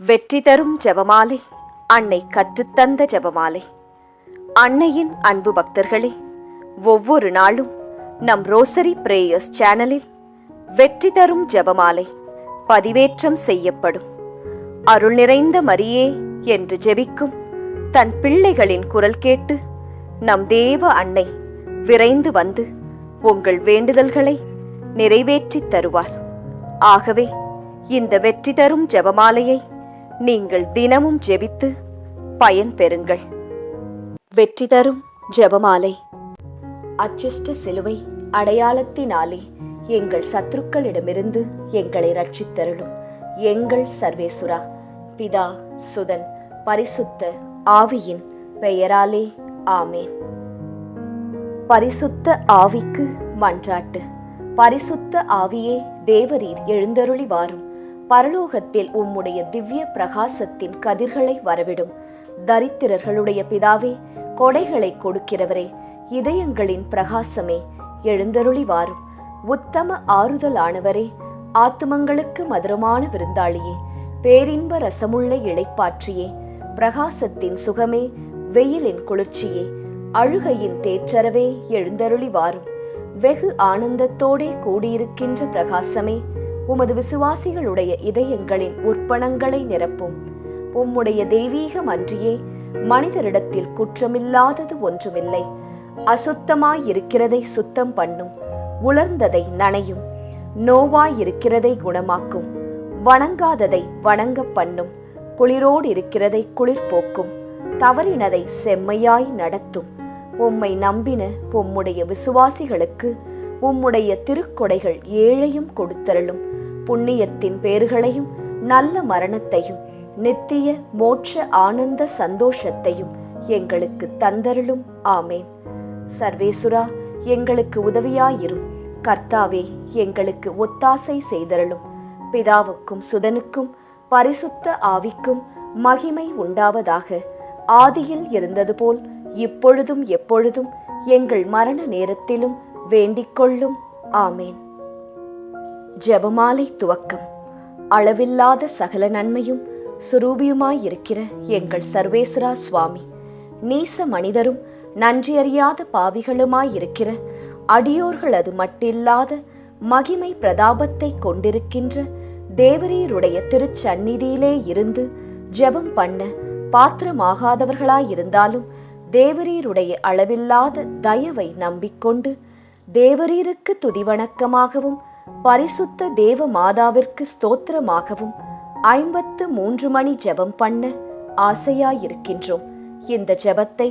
வெற்றி தரும் ஜெபமாலை, அன்னை கற்றுத்தந்த ஜெபமாலை. அன்னையின் அன்பு பக்தர்களே, ஒவ்வொரு நாளும் நம் ரோசரி பிரேயர்ஸ் சேனலில் வெற்றி தரும் ஜெபமாலை பதிவேற்றம் செய்யப்படும். அருள் நிறைந்த மரியே என்று ஜெபிக்கும் தன் பிள்ளைகளின் குரல் கேட்டு நம் தேவ அன்னை விரைந்து வந்து உங்கள் வேண்டுதல்களை நிறைவேற்றித் தருவார். ஆகவே இந்த வெற்றி தரும் ஜெபமாலையை நீங்கள் தினமும் ஜெபித்து பயன் பெறுங்கள். வெற்றி தரும் ஜெபமாலை. அச்சிஷ்ட சிலுவை அடையாளத்தினாலே எங்கள் சத்துருக்களிடமிருந்து எங்களை ரட்சித்தருளும் எங்கள் சர்வேசுரா. பிதா, சுதன், பரிசுத்த ஆவியின் பெயராலே ஆமேன். பரிசுத்த ஆவிக்கு மன்றாட்டு. பரிசுத்த ஆவியே, தேவரீர் எழுந்தருளி வாரும். பரலோகத்தில் உம்முடைய திவ்ய பிரகாசத்தின் கதிர்களை வரவிடும். தரித்திரர்களுடைய பிதாவே, கொடைகளை கொடுக்கிறவரே, இதயங்களின் பிரகாசமே, எழுந்தருளி வாரும். உத்தம ஆறுதலானவரே, ஆத்துமங்களுக்கு மதுரமான விருந்தாளியே, பேரின்ப ரசமுள்ள இளைப்பாற்றியே, பிரகாசத்தின் சுகமே, வெயிலின் குளிர்ச்சியே, அழுகையின் தேற்றரவே, எழுந்தருளி வாரும். வெகு ஆனந்தத்தோடே கூடியிருக்கின்ற பிரகாசமே, உமது விசுவாசிகளுடைய இதயங்களின் உற்பணங்களை நிரப்பும். உம்முடைய தெய்வீகம் அன்றியே மனிதரிடத்தில் குற்றமில்லாதது ஒன்றுமில்லை. அசுத்தமாயிருக்கிறதை சுத்தம் பண்ணும், உலர்ந்ததை நனையும், நோவாயிருக்கிறதை குணமாக்கும், வணங்காததை வணங்க பண்ணும், குளிரோடு இருக்கிறதை குளிர் போக்கும், தவறினதை செம்மையாய் நடத்தும். உம்மை நம்பின உம்முடைய விசுவாசிகளுக்கு உம்முடைய திருக்கொடைகள் ஏழையும் கொடுத்தருளும். புண்ணியத்தின் பேறுகளையும் நல்ல மரணத்தையும் நித்திய மோட்ச ஆனந்த சந்தோஷத்தையும் எங்களுக்கு தந்தருளும். ஆமேன். சர்வேசுரா, எங்களுக்கு உதவியாயிரும். கர்த்தாவே, எங்களுக்கு ஒத்தாசை செய்தருளும். பிதாவுக்கும் சுதனுக்கும் பரிசுத்த ஆவிக்கும் மகிமை உண்டாவதாக. ஆதியில் இருந்தது போல் இப்பொழுதும் எப்பொழுதும் எங்கள் மரண நேரத்திலும் வேண்டிக்கொள்ளும். ஆமேன். ஜெபமாலை துவக்கம். அளவில்லாத சகல நன்மையும் சுரூபியுமாயிருக்கிற எங்கள் சர்வேஸ்வரா சுவாமி, நீச மனிதரும் நன்றியறியாத பாவிகளுமாயிருக்கிற அடியோர்கள் அது மட்டில்லாத மகிமை பிரதாபத்தை கொண்டிருக்கின்ற தேவரீருடைய திருச்சந்நிதியிலே இருந்து ஜெபம் பண்ண பாத்திரமாகாதவர்களாயிருந்தாலும் தேவரீருடைய அளவில்லாத தயவை நம்பிக்கொண்டு தேவரீருக்கு துதிவணக்கமாகவும் பரிசுத்த தேவ மாதாவிற்கு ஸ்தோத்திரமாகவும் 53 மணி ஜெபம் பண்ண ஆசையாயிருக்கின்றோம். இந்த ஜெபத்தை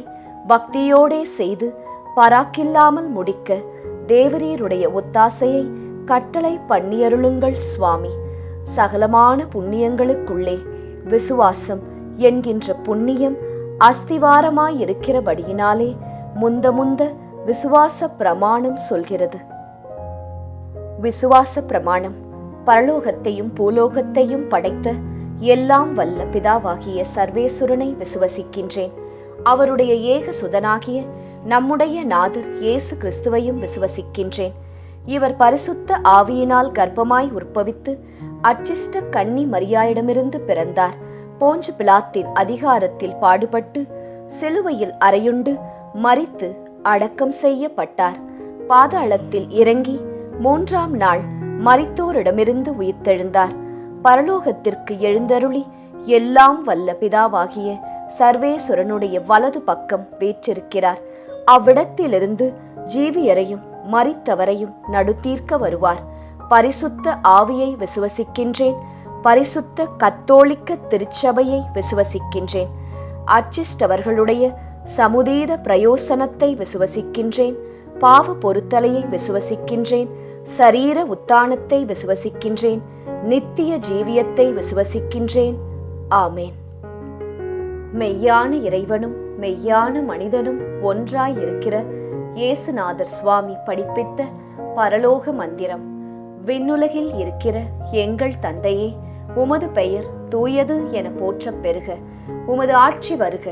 பக்தியோடே செய்து பராக்கில்லாமல் முடிக்க தேவரீருடைய ஒத்தாசையை கட்டளை பண்ணியருளுங்கள் சுவாமி. சகலமான புண்ணியங்களுக்குள்ளே விசுவாசம் என்கின்ற புண்ணியம் அஸ்திவாரமாயிருக்கிறபடியினாலே முந்த விசுவாச பிரமாணம் சொல்கிறது. விசுவாச பிரமாணம். பரலோகத்தையும் பூலோகத்தையும் படைத்த எல்லாம் வல்ல பிதாவாகிய சர்வேசுரனை விசுவசிக்கின்றேன். அவருடைய ஏக சுதனாகிய நம்முடைய நாதர் இயேசு கிறிஸ்துவையும் விசுவசிக்கின்றேன். இவர் பரிசுத்த ஆவியினால் கர்ப்பமாய் உற்பவித்து அச்சிஷ்ட கன்னி மரியாயிடமிருந்து பிறந்தார். போஞ்சு பிலாத்தின் அதிகாரத்தில் பாடுபட்டு சிலுவையில் அறையுண்டு மரித்து அடக்கம் செய்யப்பட்டார். பாதாளத்தில் இறங்கி 3ஆம் நாள் மரித்தோரிடமிருந்து உயிர்த்தெழுந்தார். பரலோகத்திற்கு எழுந்தருளி எல்லாம் வல்ல பிதாவாகிய சர்வேசுரனுடைய வலது பக்கம் வீற்றிருக்கிறார். அவ்விடத்திலிருந்து ஜீவியரையும் மரித்தவரையும் நடுத்தீர்க்க வருவார். பரிசுத்த ஆவியை விசுவசிக்கின்றேன். பரிசுத்த கத்தோலிக்க திருச்சபையை விசுவசிக்கின்றேன். அச்சிஷ்டவர்களுடைய சமுதீத பிரயோசனத்தை விசுவசிக்கின்றேன். பாவ பொருத்தலையை விசுவசிக்கின்றேன். சரீர உத்தானத்தை விசுவசிக்கின்றேன். நித்திய ஜீவியத்தை விசுவசிக்கின்றேன். ஆமேன். மெய்யான இறைவனும் மெய்யான மனிதனும் ஒன்றாயிருக்கிற இயேசுநாதர் சுவாமி படிப்பித்த பரலோக மந்திரம். விண்ணுலகில் இருக்கிற எங்கள் தந்தையே, உமது பெயர் தூயது என போற்றப் பெறுக. உமது ஆட்சி வருக.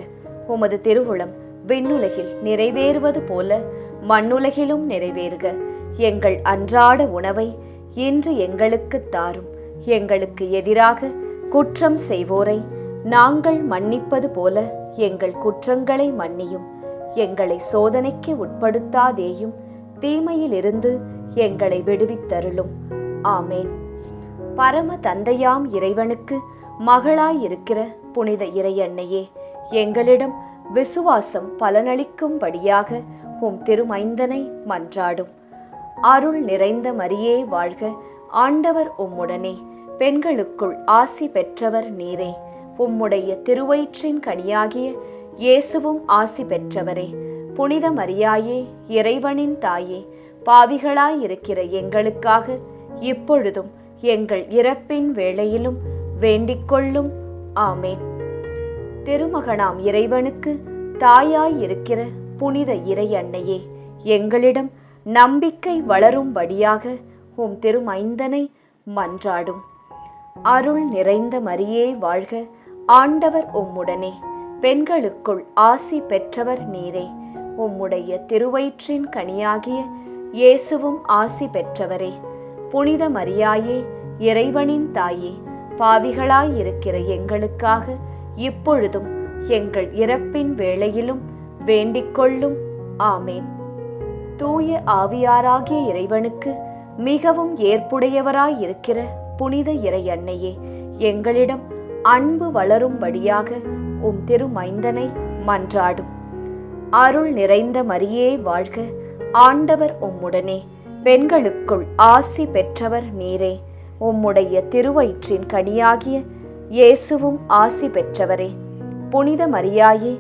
உமது திருவுளம் விண்ணுலகில் நிறைவேறுவது போல மண்ணுலகிலும் நிறைவேறுக. எங்கள் அன்றாட உணவை இன்று எங்களுக்கு தாரும். எங்களுக்கு எதிராக குற்றம் செய்வோரை நாங்கள் மன்னிப்பது போல எங்கள் குற்றங்களை மன்னியும். எங்களை சோதனைக்கு உட்படுத்தாதேயும், தீமையிலிருந்து எங்களை விடுவித்தருளும். ஆமேன். பரம தந்தையாம் இறைவனுக்கு மகளாயிருக்கிற புனித இறையன்னையே, எங்களிடம் விசுவாசம் பலனளிக்கும்படியாக உம் திருமைந்தனை மன்றாடும். அருள் நிறைந்த மரியே வாழ்க, ஆண்டவர் உம்முடனே, பெண்களுக்குள் ஆசி பெற்றவர் நீரே. உம்முடைய திருவயிற்றின் கனியாகிய இயேசுவும் ஆசி பெற்றவரே. புனித மரியாயே, இறைவனின் தாயே, பாவிகளாயிருக்கிற எங்களுக்காக இப்பொழுதும் எங்கள் இறப்பின் வேளையிலும் வேண்டிக்கொள்ளும். ஆமேன். திருமகனாம் இறைவனுக்கு தாயாயிருக்கிற புனித இறை அன்னையே, எங்களிடம் நம்பிக்கை வளரும்படியாக உம் திருமைந்தனை மன்றாடும். அருள் நிறைந்த மரியே வாழ்க, ஆண்டவர் உம்முடனே, பெண்களுக்குள் ஆசி பெற்றவர் நீரே. உம்முடைய திருவயிற்றின் கனியாகிய இயேசுவும் ஆசி பெற்றவரே. புனித மரியாயே, இறைவனின் தாயே, பாவிகளாயிருக்கிற எங்களுக்காக இப்பொழுதும் எங்கள் இறப்பின் வேளையிலும் வேண்டிக்கொள்ளும். ஆமேன். தூய ஆவியாராகிய இறைவனுக்கு மிகவும் ஏற்புடையவராயிருக்கிற புனித இறை அன்னையே, எங்களிடம் அன்பு வளரும்படியாக உம் திருமைந்தனை மன்றாடும். அருள் நிறைந்த மரியே வாழ்க, ஆண்டவர் உம்முடனே, பெண்களுக்குள் ஆசி பெற்றவர் நீரே. உம்முடைய திருவயிற்றின் கனியாகிய இயேசுவும் ஆசி பெற்றவரே. புனித மரியாயே,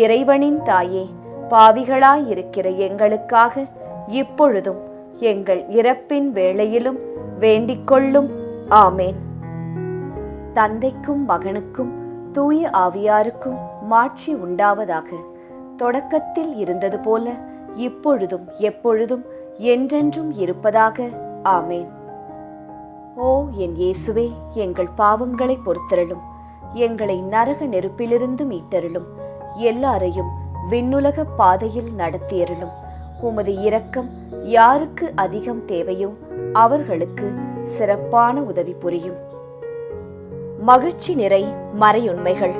இறைவனின் தாயே, பாவிகளாயிருக்கிற எங்களுக்காக இப்பொழுதும் எங்கள் இறப்பின் வேளையிலும் வேண்டிக்கொள்ளும். ஆமேன். தந்தைக்கும் மகனுக்கும் தூய ஆவியாருக்கும் மாட்சி உண்டாவதாக. தொடக்கத்தில் இருந்தது போல இப்பொழுதும் எப்பொழுதும் என்றென்றும் இருப்பதாக. ஆமேன். ஓ என் இயேசுவே, எங்கள் பாவங்களை பொறுத்தருளும். எங்களை நரக நெருப்பிலிருந்து மீட்டருளும். எல்லாரையும் விண்ணுலக பாதையில் நடத்தியருளும். உமது இரக்கம் யாருக்கு அதிகம் தேவையோ அவர்களுக்கு சிறப்பான உதவி புரியும். மகிழ்ச்சி நிறை மறையுண்மைகள்.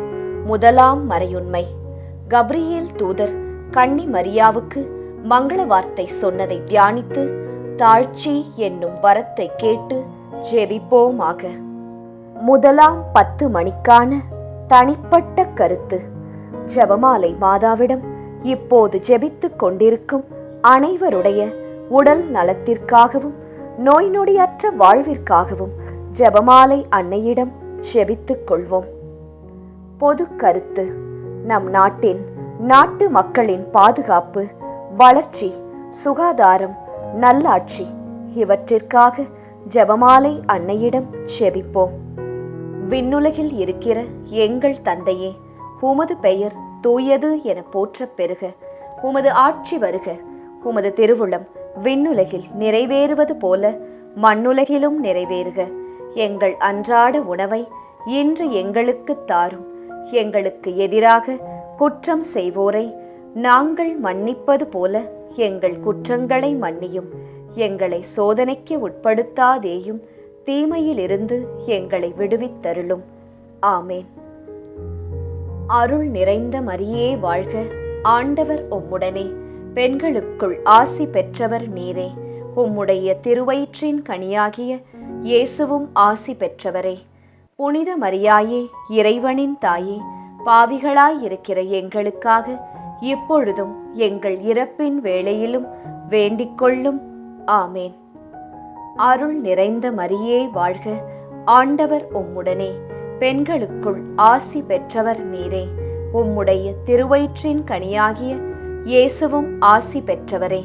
முதலாம் மறையுண்மை, கப்ரியேல் தூதர் கன்னி மரியாவுக்கு மங்கள வார்த்தை சொன்னதை தியானித்து தாழ்ச்சி என்னும் வரத்தை கேட்டு ஜெபிப்போமாக. முதலாம் 10 மணிக்கான தனிப்பட்ட கருத்து. ஜெபமாலை மாதாவிடம் இப்போது ஜெபித்துக் கொண்டிருக்கும் அனைவருடைய உடல் நலத்திற்காகவும் நோய் நொடியற்ற வாழ்விற்காகவும் ஜெபமாலை அன்னையிடம் ஜெபித்துக் கொள்வோம். பொது கருத்து. நம் நாட்டு மக்களின் பாதுகாப்பு, வளர்ச்சி, சுகாதாரம், நல்லாட்சி இவற்றிற்காக ஜெபமாலை அன்னையிடம் ஜெபிப்போம். விண்ணுலகில் இருக்கிற எங்கள் தந்தையே, உமது பெயர் தூயது என போற்றப் பெறுக. உமது ஆட்சி வருக. உமது திருவுளம் விண்ணுலகில் நிறைவேறுவது போல மண்ணுலகிலும் நிறைவேறுக. எங்கள் அன்றாட உணவை இன்று எங்களுக்கு தாரும். எங்களுக்கு எதிராக குற்றம் செய்வோரை நாங்கள் மன்னிப்பது போல எங்கள் குற்றங்களை மன்னியும். எங்களை சோதனைக்கு உட்படுத்தாதேயும், தீமையிலிருந்து எங்களை விடுவித்தருளும். ஆமேன். அருள் நிறைந்த மரியே வாழ்க, ஆண்டவர் உம்முடனே, பெண்களுக்குள் ஆசி பெற்றவர் நீரே. உம்முடைய திருவயிற்றின் கனியாகிய இயேசுவும் ஆசி பெற்றவரே. புனித மரியாயே, இறைவனின் தாயே, பாவிகளாயிருக்கிற எங்களுக்காக இப்பொழுதும் எங்கள் இறப்பின் வேளையிலும் வேண்டிக்கொள்ளும். ஆமேன். அருள் நிறைந்த மரியே வாழ்க, ஆண்டவர் உம்முடனே, பெண்களுக்குள் ஆசி பெற்றவர் நீரே. உம்முடைய திருவயிற்றின் கனியாகிய இயேசுவும் ஆசி பெற்றவரே.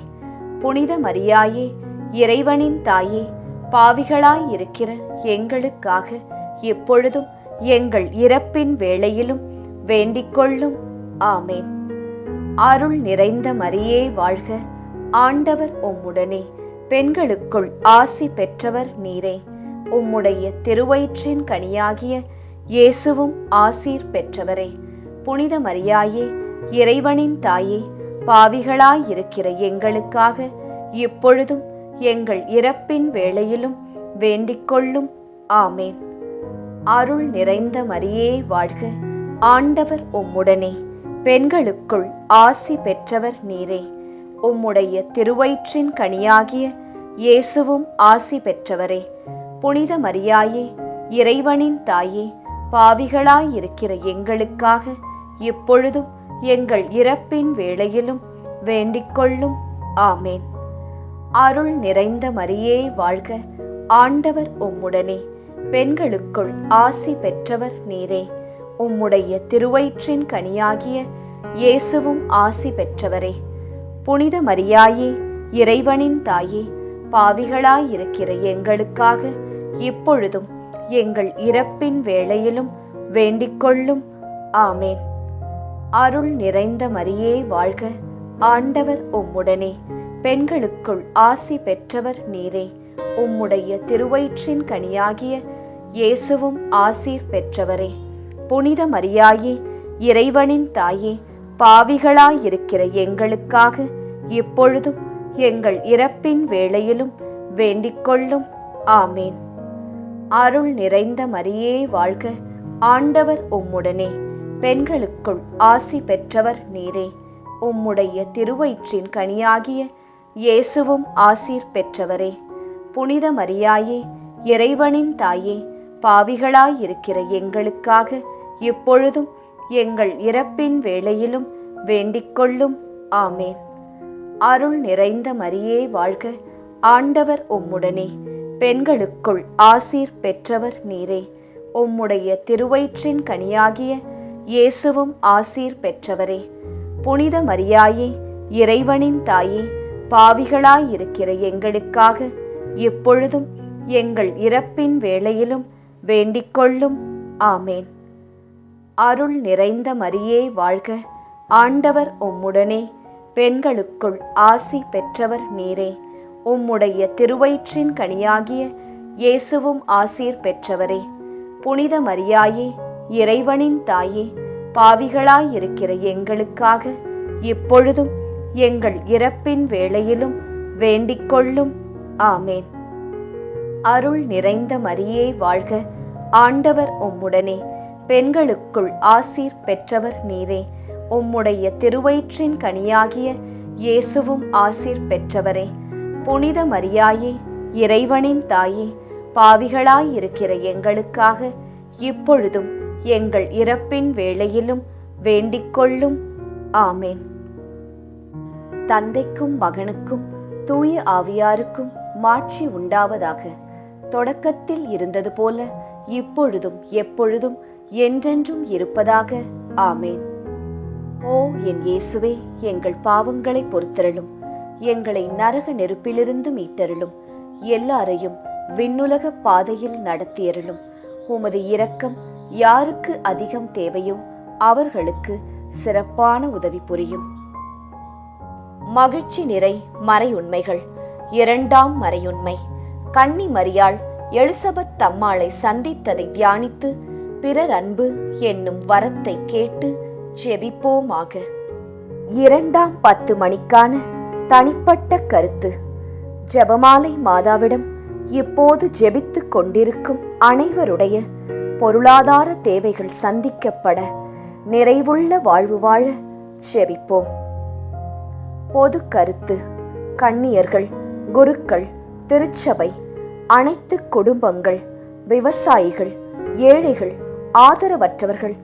புனித மரியாயே, இறைவனின் தாயே, பாவிகளாயிருக்கிற எங்களுக்காக இப்பொழுதும் எங்கள் இறப்பின் வேளையிலும் வேண்டிக்கொள்ளும். ஆமேன். அருள் நிறைந்த மரியே வாழ்க, ஆண்டவர் உம்முடனே, பெண்களுக்குள் ஆசி பெற்றவர் நீரே. உம்முடைய திருவயிற்றின் கனியாகிய இயேசுவும் ஆசீர் பெற்றவரே. புனித மரியாயே, இறைவனின் தாயே, பாவிகளாயிருக்கிற எங்களுக்காக இப்பொழுதும் எங்கள் இறப்பின் வேளையிலும் வேண்டிக்கொள்ளும். ஆமேன். அருள் நிறைந்த மரியே வாழ்க, ஆண்டவர் உம்முடனே, பெண்களுக்குள் ஆசி பெற்றவர் நீரே. உம்முடைய திருவயிற்றின் கனியாகிய இயேசுவும் ஆசி பெற்றவரே. புனித மரியாயே, இறைவனின் தாயே, பாவிகளாயிருக்கிற எங்களுக்காக இப்பொழுதும் எங்கள் இறப்பின் வேளையிலும் வேண்டிக்கொள்ளும். ஆமேன். அருள் நிறைந்த மரியே வாழ்க, ஆண்டவர் உம்முடனே, பெண்களுக்குள் ஆசி பெற்றவர் நீரே. உம்முடைய திருவயிற்றின் கனியாகிய இயேசுவும் ஆசி பெற்றவரே. புனித மரியாயே, இறைவனின் தாயே, பாவிகளாயிருக்கிற எங்களுக்காக இப்பொழுதும் எங்கள் இறப்பின் வேளையிலும் வேண்டிக்கொள்ளும். ஆமேன். அருள் நிறைந்த மரியே வாழ்க, ஆண்டவர் உம்முடனே, பெண்களுக்குள் ஆசி பெற்றவர் நீரே. உம்முடைய திருவயிற்றின் கனியாகிய இயேசுவும் ஆசீர் பெற்றவரே. புனித மரியாயே, இறைவனின் தாயே, பாவிகளாயிருக்கிற எங்களுக்காக இப்பொழுதும் எங்கள் இறப்பின் வேளையிலும் வேண்டிக்கொள்ளும். ஆமேன். அருள் நிறைந்த மரியே வாழ்க, ஆண்டவர் உம்முடனே, பெண்களுக்குள் ஆசி பெற்றவர் நீரே. உம்முடைய திருவயிற்றின் கனியாகிய இயேசுவும் ஆசீர் பெற்றவரே. புனித மரியாயே, இறைவனின் தாயே, பாவிகளாயிருக்கிற எங்களுக்காக இப்பொழுதும் எங்கள் இறப்பின் வேளையிலும் வேண்டிக்கொள்ளும். ஆமேன். அருள் நிறைந்த மரியே வாழ்க, ஆண்டவர் உம்முடனே, பெண்களுக்குள் ஆசீர் பெற்றவர் நீரே. உம்முடைய திருவயிற்றின் கனியாகிய இயேசுவும் ஆசீர் பெற்றவரே. புனித மரியாயே, இறைவனின் தாயே, பாவிகளாயிருக்கிற எங்களுக்காக இப்பொழுதும் எங்கள் இறப்பின் வேளையிலும் வேண்டிக்கொள்ளும். ஆமேன். அருள் நிறைந்த மரியே வாழ்க, ஆண்டவர் உம்முடனே, பெண்களுக்குள் ஆசி பெற்றவர் நீரே. உம்முடைய திருவயிற்றின் கனியாகிய இயேசுவும் ஆசீர் பெற்றவரே. புனித மரியாயே, இறைவனின் தாயே, பாவிகளாயிருக்கிற எங்களுக்காக இப்பொழுதும் எங்கள் இறப்பின் வேளையிலும் வேண்டிக்கொள்ளும். ஆமேன். அருள் நிறைந்த மரியே வாழ்க, ஆண்டவர் உம்முடனே, பெண்களுக்குள் ஆசீர் பெற்றவர் நீரே. உம்முடைய திருவயிற்றின் கனியாகிய இயேசுவும் ஆசீர் பெற்றவரே. புனித மரியாயே, இறைவனின் தாயே, பாவிகளாயிருக்கிற எங்களுக்காக இப்பொழுதும் எங்கள் இறப்பின் வேளையிலும் வேண்டிக்கொள்ளும். ஆமேன். தந்தைக்கும் மகனுக்கும் தூய ஆவியாருக்கும் மாட்சி உண்டாவதாக. தொடக்கத்தில் இருந்தது போல இப்பொழுதும் எப்பொழுதும் என்றென்றும் இருப்பதாக. ஆமேன். ஓ என் இயேசுவே, எங்கள் பாவங்களை பொறுத்தருளும், எங்களை நரக நெருப்பிலிருந்து மீட்டருளும், எல்லாரையும் விண்ணுலக பாதையில் நடத்தியருளும். உமது இரக்கம் யாருக்கு அதிகம் தேவையோ அவர்களுக்கு சிறப்பான உதவி புரியும். மகிழ்ச்சி நிறை மறையுண்மைகள். இரண்டாம் மறையுண்மை, கன்னி மரியாள் எலிசபெத் தம்மாளை சந்தித்ததை தியானித்து பிறர் அன்பு என்னும் வரத்தை கேட்டு ஜெபிப்போமாக. இரண்டாம் 10 மணிக்கான தனிப்பட்ட கருத்து. ஜெபமாலை மாதாவிடம் இப்போது ஜெபித்துக் கொண்டிருக்கும் அனைவருடைய பொருளாதார தேவைகள் சந்திக்கப்பட நிறைவுள்ள வாழ்வு வாழ ஜெபிப்போம். பொது கருத்து. கன்னியர்கள், குருக்கள், திருச்சபை, அனைத்து குடும்பங்கள், விவசாயிகள், ஏழைகள், ஆதரவற்றவர்கள்,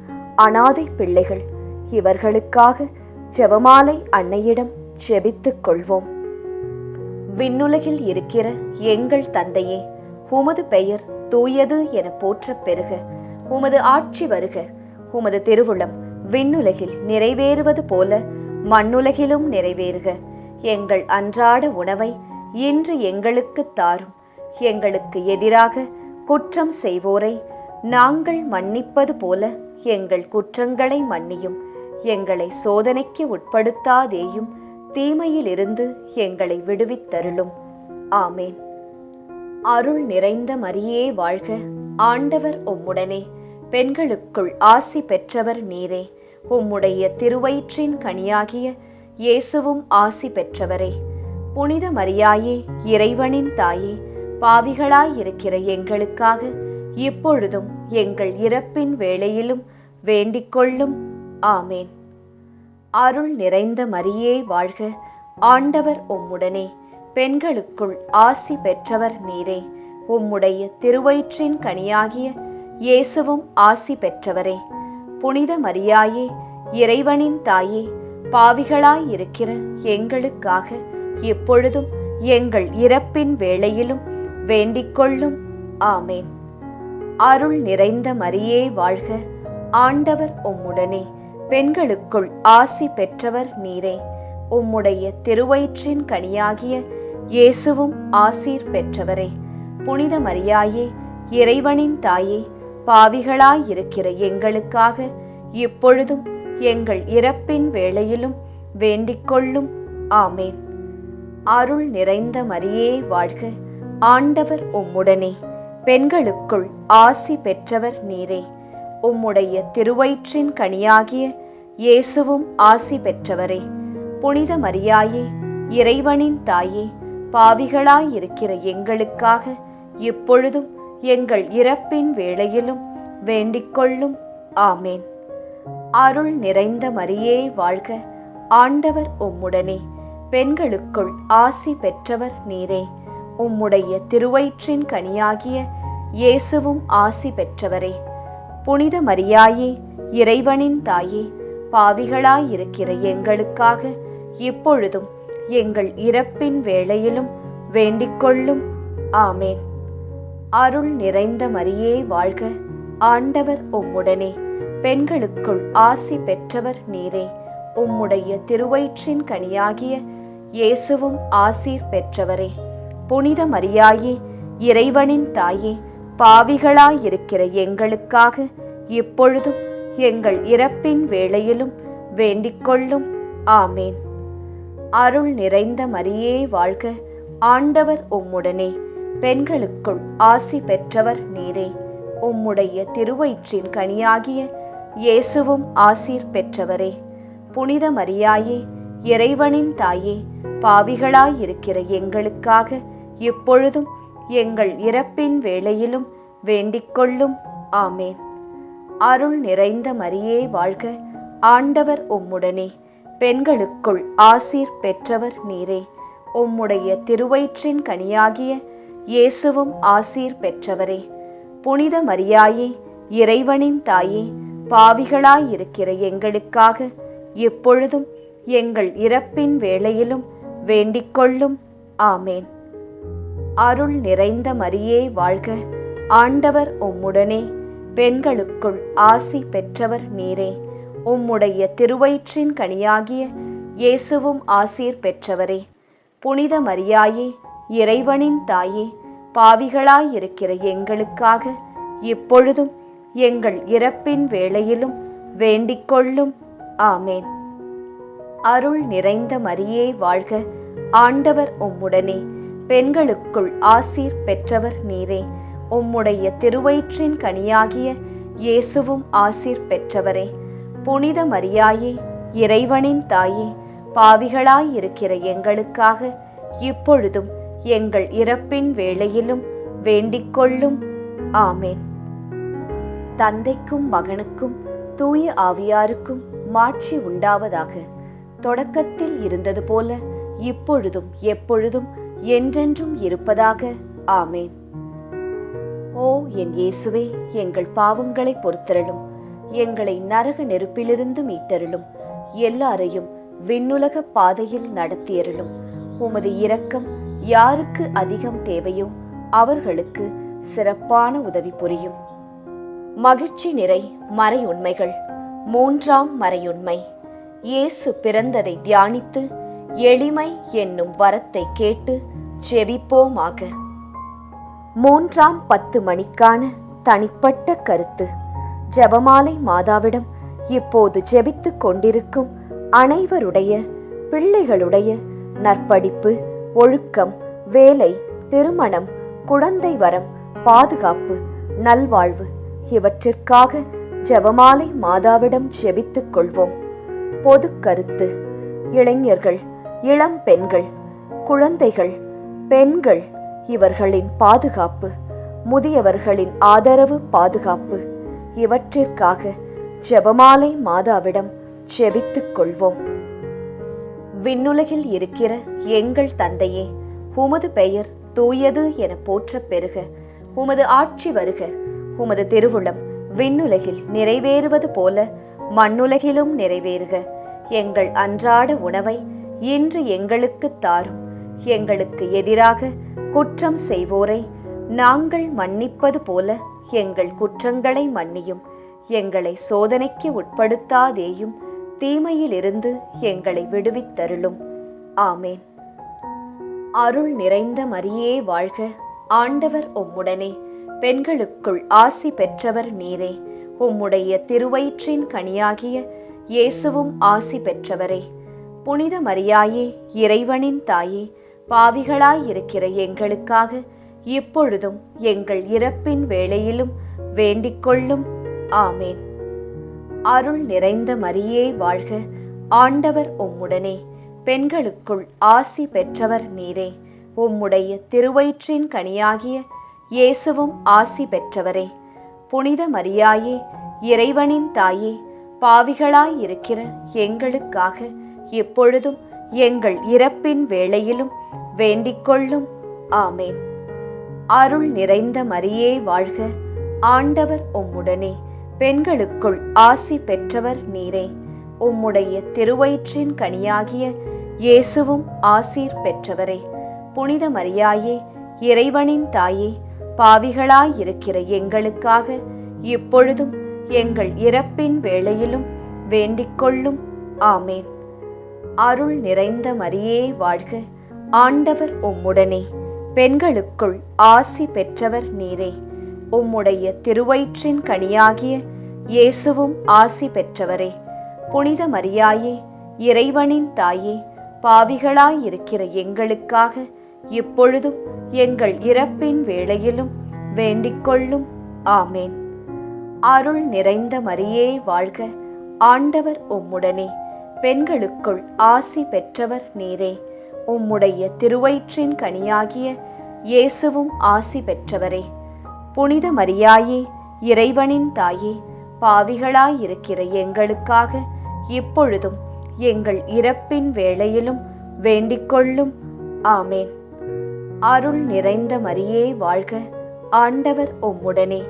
அனாதை பிள்ளைகள், இவர்களுக்காக ஜெபமாலை அன்னையிடம் ஜெபித்துக் கொள்வோம். விண்ணுலகில் இருக்கிற எங்கள் தந்தையே, உமது பெயர் தூயது என போற்றப் பெறுக. உமது ஆட்சி வருக. உமது திருவுளம் விண்ணுலகில் நிறைவேறுவது போல மண்ணுலகிலும் நிறைவேறுக. எங்கள் அன்றாட உணவை இன்று எங்களுக்கு தாரும். எங்களுக்கு எதிராக குற்றம் செய்வோரை நாங்கள் மன்னிப்பது போல எங்கள் குற்றங்களை மன்னியும். எங்களை சோதனைக்கு உட்படுத்தாதேயும், தீமையிலிருந்து எங்களை விடுவித்தருளும். ஆமேன். அருள் நிறைந்த மரியே வாழ்க, ஆண்டவர் உம்முடனே, பெண்களுக்குள் ஆசி பெற்றவர் நீரே. உம்முடைய திருவயிற்றின் கனியாகிய இயேசுவும் ஆசி பெற்றவரே. புனித மரியாயே, இறைவனின் தாயே, பாவிகளாயிருக்கிற எங்களுக்காக இப்பொழுதும் எங்கள் இறப்பின் வேளையிலும் வேண்டிக்கொள்ளும். ஆமேன். அருள் நிறைந்த மரியே வாழ்க, ஆண்டவர் உம்முடனே, பெண்களுக்குள் ஆசி பெற்றவர் நீரே. உம்முடைய திருவயிற்றின் கனியாகிய இயேசுவும் ஆசி பெற்றவரே. புனித மரியாயே, இறைவனின் தாயே, பாவிகளாயிருக்கிற எங்களுக்காக இப்பொழுதும் எங்கள் இறப்பின் வேளையிலும் வேண்டிக்கொள்ளும். ஆமேன். அருள் நிறைந்த மரியே வாழ்க, ஆண்டவர் உம்முடனே, பெண்களுக்குள் ஆசி பெற்றவர் நீரே. உம்முடைய திருவயிற்றின் கனியாகிய இயேசுவும் ஆசீர் பெற்றவரே. புனித மரியாயே, இறைவனின் தாயே, பாவிகளாயிருக்கிற எங்களுக்காக இப்பொழுதும் எங்கள் இறப்பின் வேளையிலும் வேண்டிக்கொள்ளும். ஆமேன். அருள் நிறைந்த மரியே வாழ்க, ஆண்டவர் உம்முடனே, பெண்களுக்குள் ஆசி பெற்றவர் நீரே. உம்முடைய திருவயிற்றின் கனியாகிய இயேசுவும் ஆசி பெற்றவரே. புனித மரியாயே, இறைவனின் தாயே, பாவிகளாயிருக்கிற எங்களுக்காக இப்பொழுதும் எங்கள் இறப்பின் வேளையிலும் வேண்டிக்கொள்ளும். ஆமேன். அருள் நிறைந்த மரியே வாழ்க, ஆண்டவர் உம்முடனே, பெண்களுக்குள் ஆசி பெற்றவர் நீரே. உம்முடைய திருவயிற்றின் கனியாகிய இயேசுவும் ஆசி பெற்றவரே. புனித மரியாயே, இறைவனின் தாயே, பாவிகளாயிருக்கிற எங்களுக்காக இப்பொழுதும் எங்கள் இறப்பின் வேளையிலும் வேண்டிக்கொள்ளும். ஆமேன். அருள் நிறைந்த மரியே வாழ்க, ஆண்டவர் உம்முடனே, பெண்களுக்குள் ஆசி பெற்றவர் நீரே. உம்முடைய திருவயிற்றின் கனியாகிய இயேசுவும் ஆசீர் பெற்றவரே. புனித மரியாயே, இறைவனின் தாயே, பாவிகளாயிருக்கிற எங்களுக்காக இப்பொழுதும் எங்கள் இறப்பின் வேளையிலும் வேண்டிக்கொள்ளும். ஆமேன். அருள் நிறைந்த மரியே வாழ்க, ஆண்டவர் உம்முடனே, பெண்களுக்குள் ஆசி பெற்றவர் நீரே. உம்முடைய திருவயிற்றின் கனியாகிய இயேசுவும் ஆசீர் பெற்றவரே. புனித மரியாயே, இறைவனின் தாயே, பாவிகளாயிருக்கிற எங்களுக்காக இப்பொழுதும் எங்கள் இறப்பின் வேளையிலும் வேண்டிக்கொள்ளும். ஆமேன். அருள் நிறைந்த மரியே வாழ்க, ஆண்டவர் உம்முடனே, பெண்களுக்குள் ஆசீர் பெற்றவர் நீரே. உம்முடைய திருவயிற்றின் கனியாகிய இயேசுவும் ஆசீர் பெற்றவரே. புனித மரியாயே, இறைவனின் தாயே, பாவிகளாயிருக்கிற எங்களுக்காக இப்பொழுதும் எங்கள் இறப்பின் வேளையிலும் வேண்டிக்கொள்ளும். ஆமேன். அருள் நிறைந்த மரியே வாழ்க, ஆண்டவர் உம்முடனே, பெண்களுக்குள் ஆசி பெற்றவர் நீரே. உம்முடைய திருவயிற்றின் கனியாகிய இயேசுவும் ஆசீர் பெற்றவரே. புனித மரியாயே, இறைவனின் தாயே, பாவிகளாயிருக்கிற எங்களுக்காக இப்பொழுதும் எங்கள் இறப்பின் வேளையிலும் வேண்டிக்கொள்ளும். ஆமேன். அருள் நிறைந்த மரியே வாழ்க, ஆண்டவர் உம்முடனே, பெண்களுக்குள் ஆசீர் பெற்றவர் நீரே. உம்முடைய திருவயிற்றின் கனியாகிய இயேசுவும் ஆசீர் பெற்றவரே. புனித மரியாயே, இறைவனின் தாயே, பாவிகளாயிருக்கிற எங்களுக்காக இப்பொழுதும் எங்கள் இறப்பின் வேளையிலும் வேண்டிக்கொள்ளும். ஆமேன். தந்தைக்கும் மகனுக்கும் தூய ஆவியாருக்கும் மாட்சி உண்டாவதாக. தொடக்கத்தில் இருந்தது போல இப்பொழுதும் எப்பொழுதும் என்றென்றும் இருப்பதாக. ஆமேன். ஓ என் இயேசுவே, எங்கள் பாவங்களை பொறுத்தருளும், எங்களை நரக நெருப்பிலிருந்து மீட்டருளும், எல்லாரையும் விண்ணுலக பாதையில் நடத்தியருளும். உமது இரக்கம் யாருக்கு அதிகம் தேவையோ அவர்களுக்கு சிறப்பான உதவி புரியும். மகிழ்ச்சி நிறை மறையுண்மைகள். மூன்றாம் மறையுண்மை, இயேசு பிறந்ததை தியானித்து எளிமை என்னும் வரத்தை கேட்டு ஜெபிப்போமாக. 3:10 மணிக்கான தனிப்பட்ட கருத்து. ஜெபமாலை மாதாவிடம் இப்போது ஜெபித்துக் கொண்டிருக்கும் அனைவருடைய பிள்ளைகளுடைய நற்படிப்பு, ஒழுக்கம், வேலை, திருமணம், குழந்தை வரம், பாதுகாப்பு, நல்வாழ்வு இவற்றிற்காக ஜெபமாலை மாதாவிடம் ஜெபித்துக் கொள்வோம். பொது கருத்து. இளைஞர்கள், இளம் பெண்கள், குழந்தைகள், பெண்கள் இவர்களின் பாதுகாப்பு, முதியவர்களின் ஆதரவு, பாதுகாப்பு இவற்றிற்காக ஜெபமாலை மாதாவிடம் ஜெபித்துக் கொள்வோம். விண்ணுலகில் இருக்கிற எங்கள் தந்தையே, உமது பெயர் தூயது என போற்றப் பெறுக. உமது ஆட்சி வருக. உமது திருவுளம் விண்ணுலகில் நிறைவேறுவது போல மண்ணுலகிலும் நிறைவேறுக. எங்கள் அன்றாட உணவை இன்று எங்களுக்கு தாரும். எங்களுக்கு எதிராக குற்றம் செய்வோரை நாங்கள் மன்னிப்பது போல எங்கள் குற்றங்களை மன்னியும். எங்களை சோதனைக்கு உட்படுத்தாதேயும், தீமையிலிருந்து எங்களை விடுவித்தருளும். ஆமேன். அருள் நிறைந்த மரியே வாழ்க. ஆண்டவர் உம்முடனே. பெண்களுக்குள் ஆசி பெற்றவர் நீரே. உம்முடைய திருவயிற்றின் கனியாகிய இயேசுவும் ஆசி பெற்றவரே. புனித மரியாயே, இறைவனின் தாயே, பாவிகளாயிருக்கிற எங்களுக்காக இப்பொழுதும் எங்கள் இறப்பின் வேளையிலும் வேண்டிக்கொள்ளும். ஆமேன். அருள் நிறைந்த மரியே வாழ்க. ஆண்டவர் உம்முடனே. பெண்களுக்குள் ஆசி பெற்றவர் நீரே. உம்முடைய திருவயிற்றின் கனியாகிய இயேசுவும் ஆசி பெற்றவரே. புனித மரியாயே, இறைவனின் தாயே, பாவிகளாயிருக்கிற எங்களுக்காக இப்பொழுதும் எங்கள் இறப்பின் வேளையிலும் வேண்டிக்கொள்ளும். ஆமேன். அருள் நிறைந்த மரியே வாழ்க. ஆண்டவர் உம்முடனே. பெண்களுக்குள் ஆசி பெற்றவர் நீரே. உம்முடைய திருவயிற்றின் கனியாகிய இயேசுவும் ஆசீர் பெற்றவரே. புனித மரியாயே, இறைவனின் தாயே, பாவிகளாயிருக்கிற எங்களுக்காக இப்பொழுதும் எங்கள் இறப்பின் வேளையிலும் வேண்டிக்கொள்ளும். ஆமேன். அருள் நிறைந்த மரியே வாழ்க. ஆண்டவர் உம்முடனே. பெண்களுக்குள் ஆசி பெற்றவர் நீரே. உம்முடைய திருவயிற்றின் கனியாகிய இயேசுவும் ஆசி பெற்றவரே. புனித மரியாயே, இறைவனின் தாயே, பாவிகளாயிருக்கிற எங்களுக்காக இப்பொழுதும் எங்கள் இறப்பின் வேளையிலும் வேண்டிக்கொள்ளும். ஆமேன். அருள் நிறைந்த மரியே வாழ்க. ஆண்டவர் உம்முடனே. பெண்களுக்குள் ஆசி பெற்றவர் நீரே. உம்முடைய திருவயிற்றின் கனியாகிய இயேசுவும் ஆசி பெற்றவரே. புனித மரியாயே, இறைவனின் தாயே, பாவிகளாயிருக்கிற எங்களுக்காக இப்பொழுதும் எங்கள் இறப்பின் வேளையிலும் வேண்டிக்கொள்ளும். ஆமேன். அருள் நிறைந்த மரியே வாழ்க. ஆண்டவர் உம்முடனே.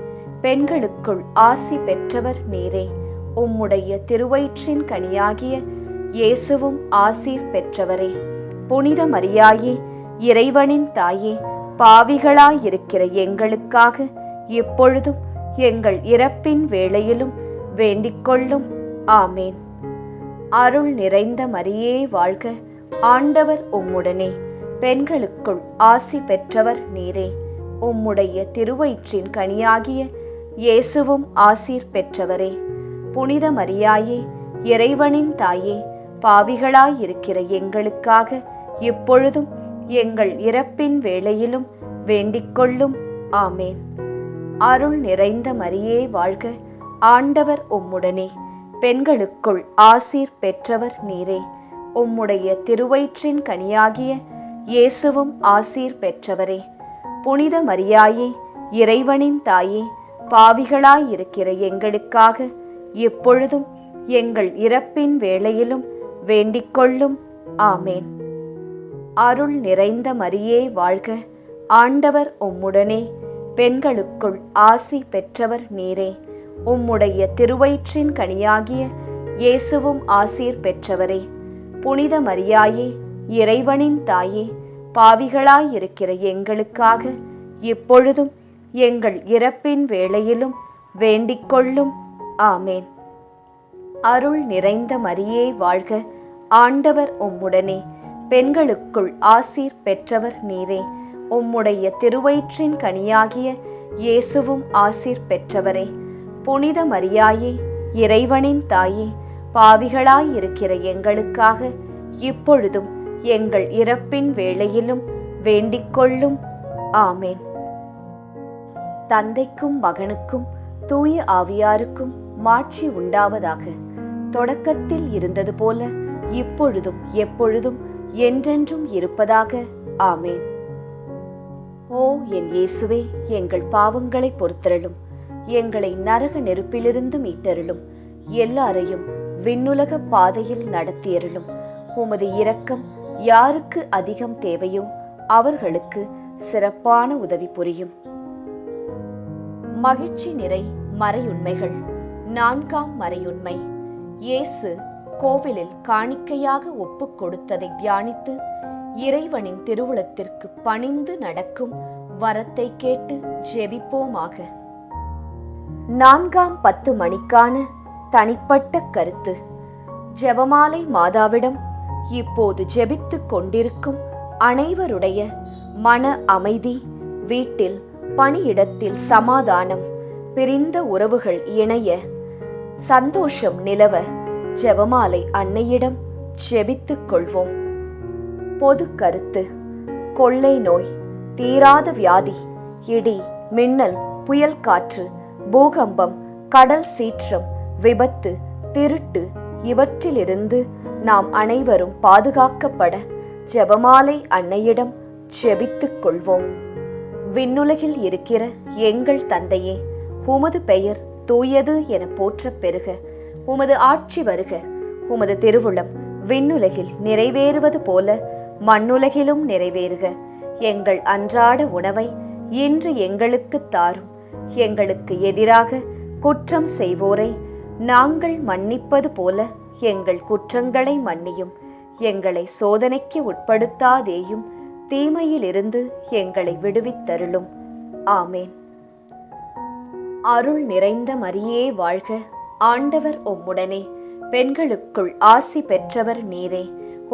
பெண்களுக்குள் ஆசி பெற்றவர் நீரே. உம்முடைய திருவயிற்றின் கனியாகிய இயேசுவும் ஆசீர் பெற்றவரே. புனித மரியாயே, இறைவனின் தாயே, பாவிகளாயிருக்கிற எங்களுக்காக இப்பொழுதும் எங்கள் இறப்பின் வேளையிலும் வேண்டிக்கொள்ளும். ஆமேன். அருள் நிறைந்த மரியே வாழ்க. ஆண்டவர் உம்முடனே. பெண்களுக்குள் ஆசி பெற்றவர் நீரே. உம்முடைய திருவயிற்றின் கனியாகிய இயேசுவும் ஆசீர் பெற்றவரே. புனித மரியாயே, இறைவனின் தாயே, பாவிகளாயிருக்கிற எங்களுக்காக இப்பொழுதும் எங்கள் இறப்பின் வேளையிலும் வேண்டிக்கொள்ளும். ஆமேன். அருள் நிறைந்த மரியே வாழ்க. ஆண்டவர் உம்முடனே. பெண்களுக்குள் ஆசீர் பெற்றவர் நீரே. உம்முடைய திருவயிற்றின் கனியாகிய இயேசுவும் ஆசீர் பெற்றவரே. புனித மரியாயே, இறைவனின் தாயே, பாவிகளாயிருக்கிற எங்களுக்காக இப்பொழுதும் எங்கள் இறப்பின் வேளையிலும் வேண்டிக்கொள்ளும். ஆமேன். அருள் நிறைந்த மரியே வாழ்க. ஆண்டவர் உம்முடனே. பெண்களுக்குள் ஆசி பெற்றவர் நீரே. உம்முடைய திருவயிற்றின் கனியாகிய இயேசுவும் ஆசீர் பெற்றவரே. புனித மரியாயே, இறைவனின் தாயே, பாவிகளாயிருக்கிற எங்களுக்காக இப்பொழுதும் எங்கள் இறப்பின் வேளையிலும் வேண்டிக்கொள்ளும். ஆமேன். அருள் நிறைந்த மரியே வாழ்க. ஆண்டவர் உம்முடனே. பெண்களுக்குள் ஆசீர் பெற்றவர் நீரே. உம்முடைய திருவயிற்றின் கனியாகிய இயேசுவும் ஆசீர் பெற்றவரே. புனித மரியாயே, இறைவனின் தாயே, பாவிகளாயிருக்கிற எங்களுக்காக இப்பொழுதும் எங்கள் இறப்பின் வேளையிலும் வேண்டிக்கொள்ளும். ஆமேன். தந்தைக்கும் மகனுக்கும் தூய ஆவியாருக்கும் மாட்சி உண்டாவதாக. தொடக்கத்தில் இருந்தது போல இப்பொழுதும் எப்பொழுதும் என்றென்றும் இருப்பதாக. ஆமேன். ஓ என் இயேசுவே, எங்கள் பாவங்களை பொறுத்தருளும். எங்களை நரக நெருப்பிலிருந்து மீட்டருளும். எல்லாரையும் விண்ணுலக பாதையில் நடத்தியருளும். உமது இரக்கம் யாருக்கு அதிகம் தேவையோ அவர்களுக்கு சிறப்பான உதவி புரியும். மகிழ்ச்சி நிறை மறையுண்மைகள். 4ஆம் மறையுண்மை. இயேசு கோவிலில் காணிக்கையாக ஒப்புக் கொடுத்ததை தியானித்து இறைவனின் திருவுளத்திற்கு பணிந்து நடக்கும் வரத்தை கேட்டு ஜெபிப்போமாக. 4ஆம் 10 மணிக்கான தனிப்பட்ட கருத்து. ஜெபமாலை மாதாவிடம் இப்போது ஜெபித்துக் கொண்டிருக்கும் அனைவருடைய மன அமைதி, வீட்டில் பணியிடத்தில் சமாதானம், பிரிந்த உறவுகள் இணைய சந்தோஷம் நிலவ ஜெபமாலை அன்னையிடம் ஜெபித்துக் கொள்வோம். பொது கருத்து. கொள்ளை நோய், தீராத வியாதி, இடி மின்னல், புயல் காற்று, பூகம்பம், கடல் சீற்றம், விபத்து, திருட்டு இவற்றிலிருந்து நாம் அனைவரும் பாதுகாக்கப்பட ஜெபமாலை அன்னையிடம் ஜெபித்துக் கொள்வோம். விண்ணுலகில் இருக்கிற எங்கள் தந்தையே, உமது பெயர் தூயது என போற்றப் பெறுக. உமது ஆட்சி வருக. உமது திருவுளம் விண்ணுலகில் நிறைவேறுவது போல மண்ணுலகிலும் நிறைவேறுக. எங்கள் அன்றாட உணவை இன்று எங்களுக்கு தாரும். எங்களுக்கு எதிராக குற்றம் செய்வோரை நாங்கள் மன்னிப்பது போல எங்கள் குற்றங்களை மன்னியும். எங்களை சோதனைக்கு உட்படுத்தாதேயும், தீமையிலிருந்து எங்களை விடுவித்தருளும். ஆமேன். அருள் நிறைந்த மரியே வாழ்க. ஆண்டவர் உம்முடனே. பெண்களுக்குள் ஆசி பெற்றவர் நீரே.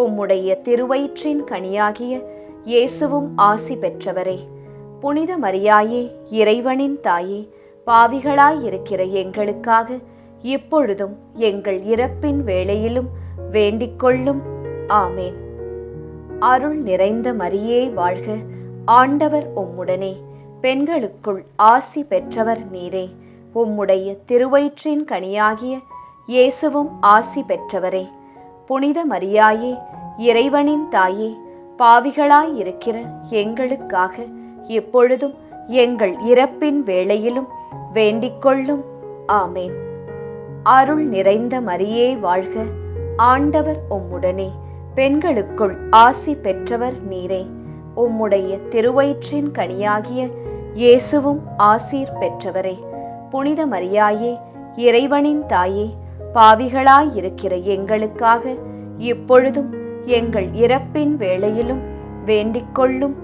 உம்முடைய திருவயிற்றின் கனியாகிய இயேசுவும் ஆசி பெற்றவரே. புனித மரியாயே, இறைவனின் தாயே, பாவிகளாயிருக்கிற எங்களுக்காக இப்பொழுதும் எங்கள் இறப்பின் வேளையிலும் வேண்டிக்கொள்ளும். ஆமேன். அருள் நிறைந்த மரியே வாழ்க. ஆண்டவர் உம்முடனே. பெண்களுக்குள் ஆசி பெற்றவர் நீரே. உம்முடைய திருவயிற்றின் கனியாகிய இயேசுவும் ஆசி பெற்றவரே. புனித மரியாயே, இறைவனின் தாயே, பாவிகளாயிருக்கிற எங்களுக்காக இப்பொழுதும் எங்கள் இறப்பின் வேளையிலும் வேண்டிக்கொள்ளும். ஆமேன். அருள் நிறைந்த மரியே வாழ்க. ஆண்டவர் உம்முடனே. பெண்களுக்குள் ஆசி பெற்றவர் நீரே. உம்முடைய திருவயிற்றின் கனியாகிய இயேசுவும் ஆசீர் பெற்றவரே. புனித மரியாயே, இறைவனின் தாயே, பாவிகளாயிருக்கிற எங்களுக்காக இப்பொழுதும் எங்கள் இறப்பின் வேளையிலும் வேண்டிக்கொள்ளும்.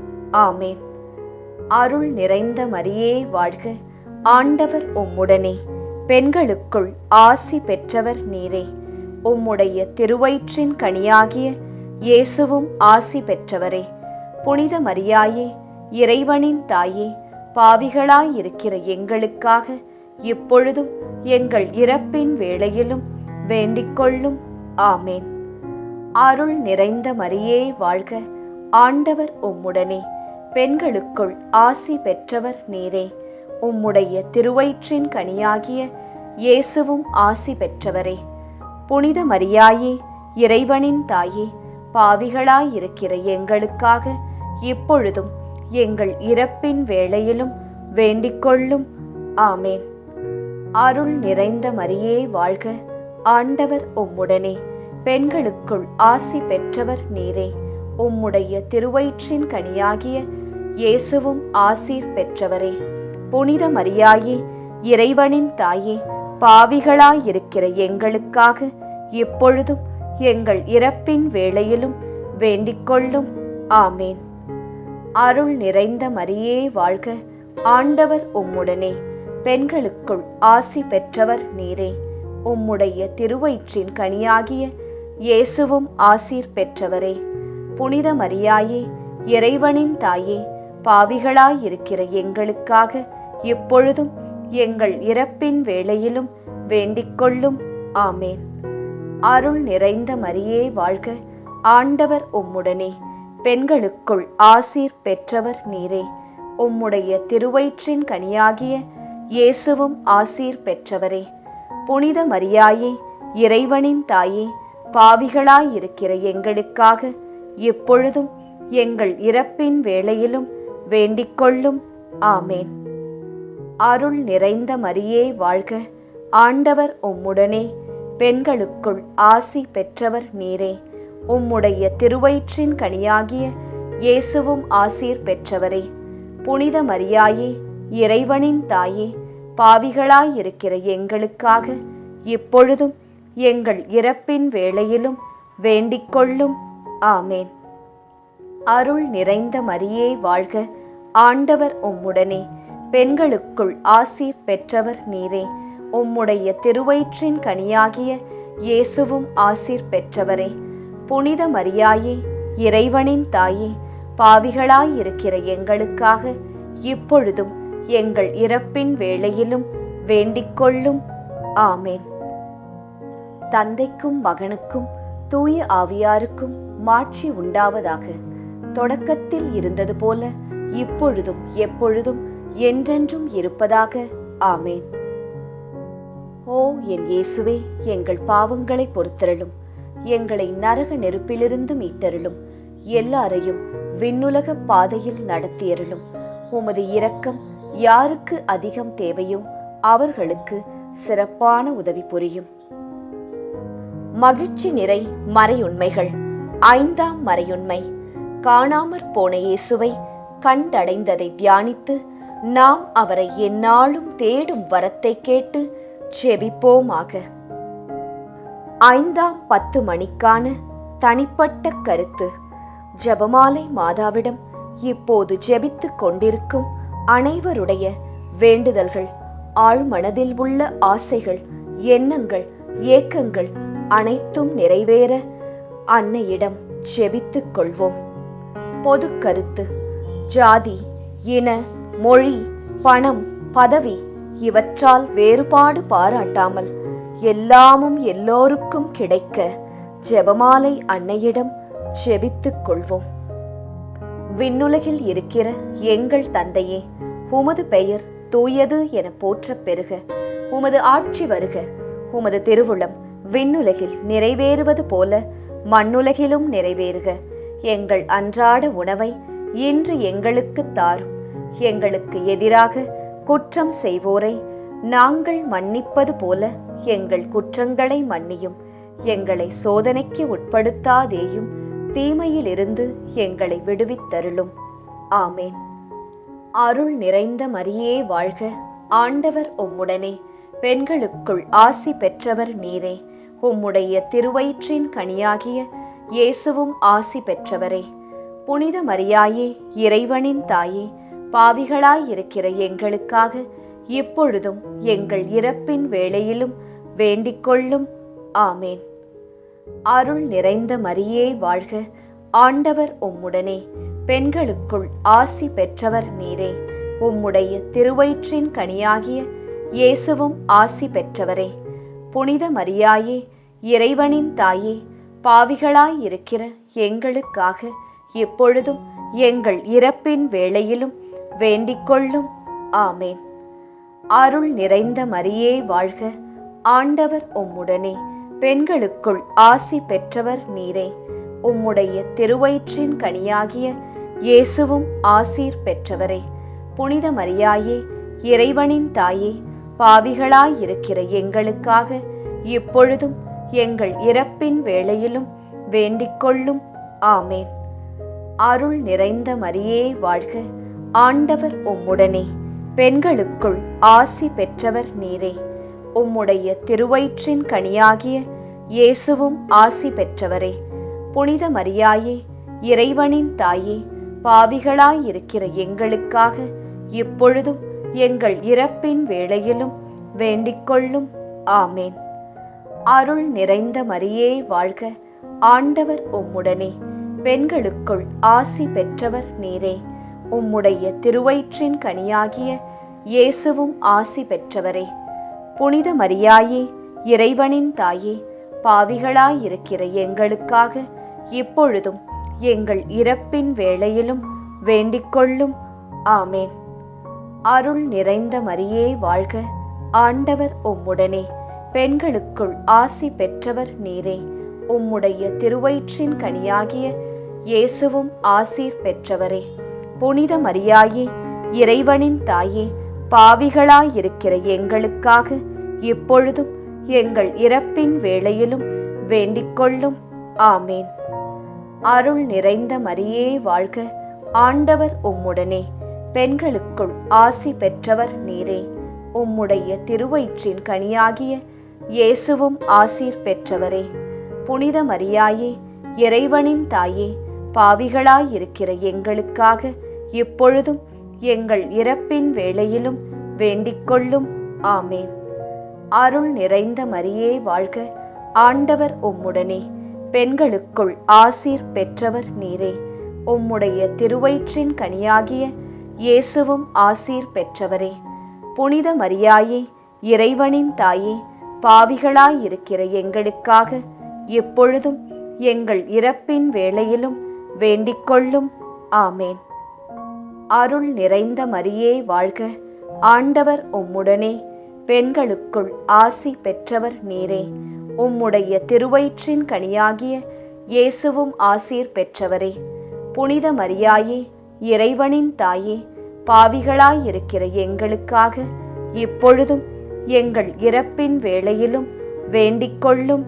ஆமேன். அருள் நிறைந்த மரியே வாழ்க. ஆண்டவர் உம்முடனே. பெண்களுக்குள் ஆசி பெற்றவர் நீரே. உம்முடைய திருவயிற்றின் கனியாகிய இயேசுவும் ஆசி பெற்றவரே. புனித மரியாயே, இறைவனின் தாயே, பாவிகளாயிருக்கிற எங்களுக்காக இப்பொழுதும் எங்கள் இறப்பின் வேளையிலும் வேண்டிக்கொள்ளும். ஆமேன். அருள் நிறைந்த மரியே வாழ்க. ஆண்டவர் உம்முடனே. பெண்களுக்குள் ஆசி பெற்றவர் நீரே. உம்முடைய திருவயிற்றின் கனியாகிய இயேசுவும் ஆசி பெற்றவரே. புனித மரியாயே, இறைவனின் தாயே, பாவிகளாயிருக்கிற எங்களுக்காக இப்பொழுதும் எங்கள் இறப்பின் வேளையிலும் வேண்டிக்கொள்ளும். ஆமேன். அருள் நிறைந்த மரியே வாழ்க. ஆண்டவர் உம்முடனே. பெண்களுக்குள் ஆசி பெற்றவர் நீரே. உம்முடைய திருவயிற்றின் கனியாகிய இயேசுவும் ஆசீர் பெற்றவரே. புனித மரியாயே, இறைவனின் தாயே, பாவிகளாயிருக்கிற எங்களுக்காக இப்பொழுதும் எங்கள் இறப்பின் வேளையிலும் வேண்டிக்கொள்ளும். ஆமேன். அருள் நிறைந்த மரியே வாழ்க. ஆண்டவர் உம்முடனே. பெண்களுக்குள் ஆசி பெற்றவர் நீரே. உம்முடைய திருவயிற்றின் கனியாகிய இயேசுவும் ஆசீர் பெற்றவரே. புனித மரியாயே, இறைவனின் தாயே, பாவிகளாயிருக்கிற எங்களுக்காக இப்பொழுதும் எங்கள் இறப்பின் வேளையிலும் வேண்டிக்கொள்ளும். ஆமேன். அருள் நிறைந்த மரியே வாழ்க. ஆண்டவர் உம்முடனே. பெண்களுக்குள் ஆசீர் பெற்றவர் நீரே. உம்முடைய திருவயிற்றின் கனியாகிய இயேசுவும் ஆசீர் பெற்றவரே. புனித மரியாயே, இறைவனின் தாயே, பாவிகளாயிருக்கிற எங்களுக்காக இப்பொழுதும் எங்கள் இறப்பின் வேளையிலும் வேண்டிக்கொள்ளும். ஆமேன். அருள் நிறைந்த மரியே வாழ்க, ஆண்டவர் உம்முடனே, பெண்களுக்குள் ஆசி பெற்றவர் நீரே. உம்முடைய திருவயிற்றின் கனியாகிய இயேசுவும் ஆசீர் பெற்றவரே. புனித மரியாயே, இறைவனின் தாயே, பாவிகளாயிருக்கிற எங்களுக்காக இப்பொழுதும் எங்கள் இறப்பின் வேளையிலும் வேண்டிக்கொள்ளும். ஆமேன். அருள் நிறைந்த மரியே வாழ்க, ஆண்டவர் உம்முடனே, பெண்களுக்குள் ஆசீர் பெற்றவர் நீரே. உம்முடைய திருவயிற்றின் கனியாகிய இயேசுவும் ஆசீர் பெற்றவரே. புனித மரியாயே, இறைவனின் தாயே, பாவிகளாயிருக்கிற எங்களுக்காக இப்பொழுதும் எங்கள் இறப்பின் வேளையிலும் வேண்டிக்கொள்ளும். ஆமேன். தந்தைக்கும் மகனுக்கும் தூய ஆவியாருக்கும் மாட்சி உண்டாவதாக. தொடக்கத்தில் இருந்தது போல இப்பொழுதும் எப்பொழுதும் என்றென்றும் இருப்பதாக. ஆமேன். ஓ என் இயேசுவே, எங்கள் பாவங்களை பொறுத்தருளும், எங்களை நரக நெருப்பிலிருந்து மீட்டருளும், எல்லாரையும் விண்ணுலக பாதையில் நடத்தியருளும். உமது இரக்கம் யாருக்கு அதிகம் தேவையோ அவர்களுக்கு சிறப்பான உதவி புரியும். மகிழ்ச்சி நிறை மறையுண்மைகள். 5ஆம் மறையுண்மை. காணாமற் போன இயேசுவை கண்டடைந்ததை தியானித்து நாம் அவரை எந்நாளும் தேடும் வரத்தை கேட்டு ஜெபிப்போமாக. 5ஆம் 10 மணிக்கான தனிப்பட்ட கருத்து. ஜெபமாலை மாதாவிடம் இப்போது ஜெபித்துக் கொண்டிருக்கும் அனைவருடைய வேண்டுதல்கள், ஆழ்மனதில் உள்ள ஆசைகள், எண்ணங்கள், ஏக்கங்கள் அனைத்தும் நிறைவேற அன்னையிடம் ஜெபித்துக் கொள்வோம். பொது கருத்து. ஜாதி, இன, மொழி, பணம், பதவி இவற்றால் வேறுபாடு பாராட்டாமல் எல்லாமும் எல்லோருக்கும் கிடைக்க ஜெபமாலை அன்னையிடம் ஜெபித்துக் கொள்வோம். விண்ணுலகில் இருக்கிற எங்கள் தந்தையே, உமது பெயர் தூயது என போற்றப் பெறுக. உமது ஆட்சி வருக. உமது திருவுளம் விண்ணுலகில் நிறைவேறுவது போல மண்ணுலகிலும் நிறைவேறுக. எங்கள் அன்றாட உணவை இன்று எங்களுக்கு தாரும். எங்களுக்கு எதிராக குற்றம் செய்வோரை நாங்கள் மன்னிப்பது போல எங்கள் குற்றங்களை மன்னியும். எங்களை சோதனைக்கு உட்படுத்தாதேயும், தீமையிலிருந்து எங்களை விடுவித்தருளும். ஆமேன். அருள் நிறைந்த மரியே வாழ்க, ஆண்டவர் உம்முடனே, பெண்களுக்குள் ஆசி பெற்றவர் நீரே. உம்முடைய திருவயிற்றின் கனியாகிய இயேசுவும் ஆசி பெற்றவரே. புனித மரியாயே, இறைவனின் தாயே, பாவிகளாயிருக்கிற எங்களுக்காக இப்பொழுதும் எங்கள் இறப்பின் வேளையிலும் வேண்டிக்கொள்ளும். ஆமேன். அருள் நிறைந்த மரியே வாழ்க, ஆண்டவர் உம்முடனே, பெண்களுக்குள் ஆசி பெற்றவர் நீரே. உம்முடைய திருவயிற்றின் கனியாகிய இயேசுவும் ஆசி பெற்றவரே. புனித மரியாயே, இறைவனின் தாயே, பாவிகளாயிருக்கிற எங்களுக்காக இப்பொழுதும் எங்கள் இறப்பின் வேளையிலும் வேண்டிக்கொள்ளும். ஆமேன். அருள் நிறைந்த மரியே வாழ்க, ஆண்டவர் உம்முடனே, பெண்களுக்குள் ஆசி பெற்றவர் நீரே. உம்முடைய திருவயிற்றின் கனியாகிய இயேசுவும் ஆசீர் பெற்றவரே. புனித மரியாயே, இறைவனின் தாயே, பாவிகளாயிருக்கிற எங்களுக்காக இப்பொழுதும் எங்கள் இறப்பின் வேளையிலும் வேண்டிக்கொள்ளும். ஆமேன். அருள் நிறைந்த மரியே வாழ்க, ஆண்டவர் உம்முடனே, பெண்களுக்குள் ஆசி பெற்றவர் நீரே. உம்முடைய திருவயிற்றின் கனியாகிய இயேசுவும் ஆசி பெற்றவரே. புனித மரியாயே, இறைவனின் தாயே, பாவிகளாயிருக்கிற எங்களுக்காக இப்பொழுதும் எங்கள் இறப்பின் வேளையிலும் வேண்டிக்கொள்ளும். ஆமேன். அருள் நிறைந்த மரியே வாழ்க, ஆண்டவர் உம்முடனே, பெண்களுக்குள் ஆசி பெற்றவர் நீரே. உம்முடைய திருவயிற்றின் கனியாகிய இயேசுவும் ஆசி பெற்றவரே. புனித மரியாயே, இறைவனின் தாயே, பாவிகளாயிருக்கிற எங்களுக்காக இப்பொழுதும் எங்கள் இறப்பின் வேளையிலும் வேண்டிக்கொள்ளும். ஆமேன். அருள் நிறைந்த மரியே வாழ்க, ஆண்டவர் உம்முடனே, பெண்களுக்குள் ஆசி பெற்றவர் நீரே. உம்முடைய திருவயிற்றின் கனியாகிய இயேசுவும் ஆசீர் பெற்றவரே. புனித மரியாயே, இறைவனின் தாயே, பாவிகளாயிருக்கிற எங்களுக்காக இப்பொழுதும் எங்கள் இறப்பின் வேளையிலும் வேண்டிக்கொள்ளும். ஆமேன். அருள் நிறைந்த மரியே வாழ்க, ஆண்டவர் உம்முடனே, பெண்களுக்குள் ஆசி பெற்றவர் நீரே. உம்முடைய திருவயிற்றின் கனியாகிய இயேசுவும் ஆசீர் பெற்றவரே. புனித மரியாயே, இறைவனின் தாயே, பாவிகளாயிருக்கிற எங்களுக்காக இப்பொழுதும் எங்கள் இறப்பின் வேளையிலும் வேண்டிக்கொள்ளும். ஆமேன். அருள் நிறைந்த மரியே வாழ்க, ஆண்டவர் உம்முடனே, பெண்களுக்குள் ஆசீர் பெற்றவர் நீரே. உம்முடைய திருவயிற்றின் கனியாகிய இயேசுவும் ஆசீர் பெற்றவரே. புனித மரியாயே, இறைவனின் தாயே, பாவிகளாயிருக்கிற எங்களுக்காக இப்பொழுதும் எங்கள் இறப்பின் வேளையிலும் வேண்டிக்கொள்ளும். ஆமேன். அருள் நிறைந்த மரியே வாழ்க, ஆண்டவர் உம்முடனே, பெண்களுக்குள் ஆசி பெற்றவர் நீரே. உம்முடைய திருவயிற்றின் கனியாகிய இயேசுவும் ஆசீர் பெற்றவரே. புனித மரியாயே, இறைவனின் தாயே, பாவிகளாயிருக்கிற எங்களுக்காக இப்பொழுதும் எங்கள் இறப்பின் வேளையிலும் வேண்டிக்கொள்ளும்.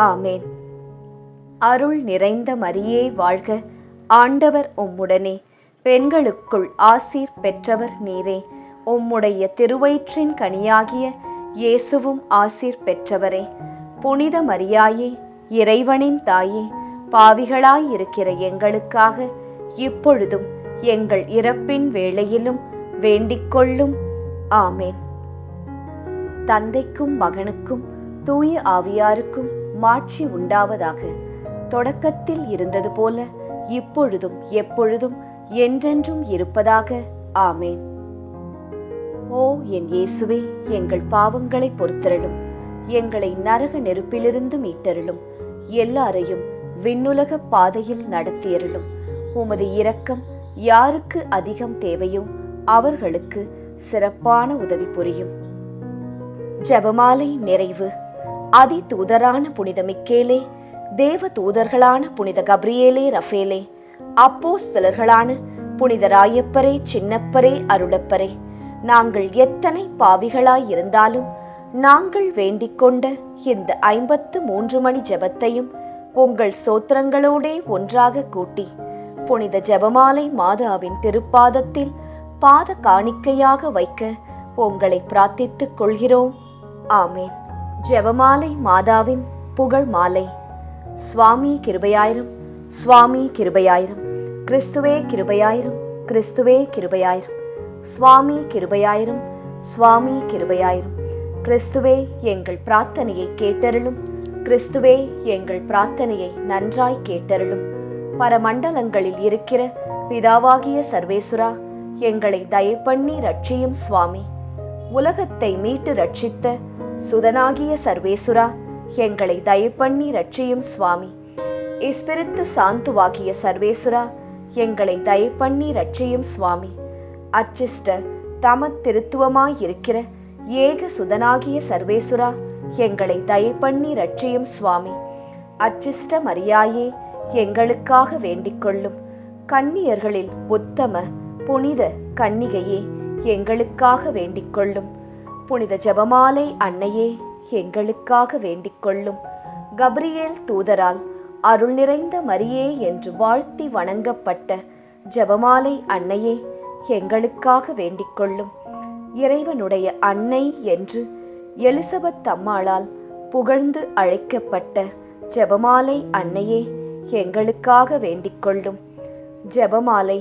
ஆமேன். அருள் நிறைந்த மரியே வாழ்க, ஆண்டவர் உம்முடனே, பெண்களுக்குள் ஆசீர் பெற்றவர் நீரே. உம்முடைய திருவயிற்றின் கனியாகிய இயேசுவும் ஆசீர் பெற்றவரே. புனித மரியாயே, இறைவனின் தாயே, பாவிகளாயிருக்கிற எங்களுக்காக இப்பொழுதும் எங்கள் இறப்பின் வேளையிலும் வேண்டிக்கொள்ளும். ஆமேன். தந்தைக்கும் மகனுக்கும் தூய ஆவியாருக்கும் மாட்சி உண்டாவதாக. தொடக்கத்தில் இருந்தது போல இப்பொழுதும் எப்பொழுதும் என்றென்றும் இருப்பதாக. ஆமேன். ஓ என் இயேசுவே, எங்கள் பாவங்களை பொறுத்தருளும், எங்களை நரக நெருப்பிலிருந்து மீட்டருளும், எல்லாரையும் விண்ணுலக பாதையில் நடத்தியருளும். உமது இரக்கம் யாருக்கு அதிகம் தேவையோ அவர்களுக்கு சிறப்பான உதவி புரியும். ஜெபமாலை நிறைவு. அதி தூதரான புனித மிக்கேலே, தேவ தூதர்களான புனித கப்ரியேலே, ரஃபேலே, அப்போஸ்தலர்களான புனித ராயப்பரே, சின்னப்பரே, அருளப்பரே, நாங்கள் எத்தனை பாவிகளாயிருந்தாலும் நாங்கள் வேண்டிக்கொண்ட இந்த 53 மணி ஜெபத்தையும் உங்கள் சோத்திரங்களோடே ஒன்றாக கூட்டி புனித ஜெபமாலை மாதாவின் திருப்பாதத்தில் பாத காணிக்கையாக வைக்க உங்களை பிரார்த்தித்துக் கொள்கிறோம். ஆமேன். ஜெபமாலை மாதாவின் புகழ் மாலை. சுவாமி கிருபையாயிரும், சுவாமி கிருபையாயிரும், கிறிஸ்துவே கிருபையாயிரும், கிறிஸ்துவே கிருபையாயிரும், சுவாமி கிருபையாயிரும், சுவாமி கிருபையாயிரும். கிறிஸ்துவே எங்கள் பிரார்த்தனையை கேட்டருளும், கிறிஸ்துவே எங்கள் பிரார்த்தனையை நன்றாய் கேட்டருளும். பரமண்டலங்களில் இருக்கிற பிதாவாகிய சர்வேசுரா, எங்களை தயப்பண்ணி ரட்சியும் சுவாமி. உலகத்தை மீட்டு ரட்சித்த சுதனாகிய சர்வேசுரா, எங்களை தயப்பண்ணி ரட்சியும் சுவாமி. இஸ்பிரித்து சாந்துவாகிய சர்வேசுரா, எங்களை தயப்பண்ணி ரட்சியும் சுவாமி. அச்சிஷ்ட தம திருத்துவமாயிருக்கிற ஏக சுதனாகிய சர்வேசுரா, எங்களை தயப்பண்ணி ரட்சியும் சுவாமி. அச்சிஷ்ட மரியாயே, எங்களுக்காக வேண்டிக்கொள்ளும். கன்னியர்களில் உத்தம புனித கன்னிகையே, எங்களுக்காக வேண்டிக்கொள்ளும். புனித ஜெபமாலை அன்னையே, எங்களுக்காக வேண்டிக்கொள்ளும். கப்ரியேல் தூதரால் அருள் நிறைந்த மரியே என்று வாழ்த்தி வணங்கப்பட்ட ஜெபமாலை அன்னையே, எங்களுக்காக வேண்டிக்கொள்ளும். இறைவனுடைய அன்னை என்று எலிசபெத் அம்மாளால் புகழ்ந்து அழைக்கப்பட்ட ஜெபமாலை அன்னையே, எங்களுக்காக வேண்டிக்கொள்ளும். ஜெபமாலை